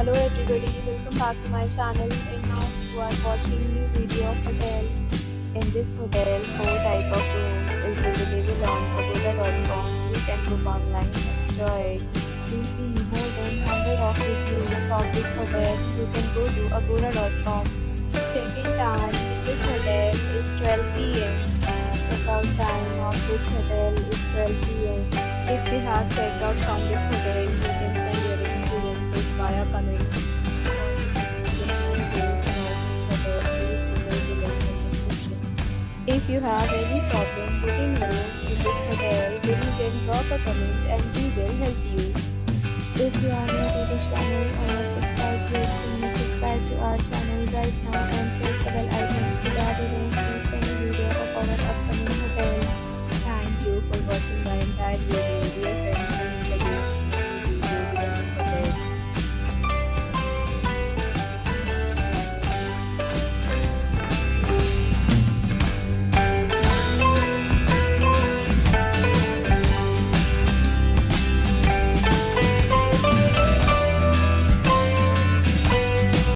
Hello everybody, welcome back to my channel, and now you are watching new video of hotel. In this hotel, 4 type of room is available on agoda.com. You can book online and enjoy it. To see more than 100 of reviews of this hotel, you can go to agoda.com. Check-in time in this hotel is 12 p.m. Check-out time of this hotel is 12 p.m. If you have checked out from this hotel, you can send your experiences via comments. If you have any problem booking room in this hotel, then you can drop a comment and we will help you. If you are new to this channel or not subscribed yet, please subscribe to our channel right now and press the bell icon so that you don't miss any video of our upcoming hotel. Thank you for watching my entire video, dear friends.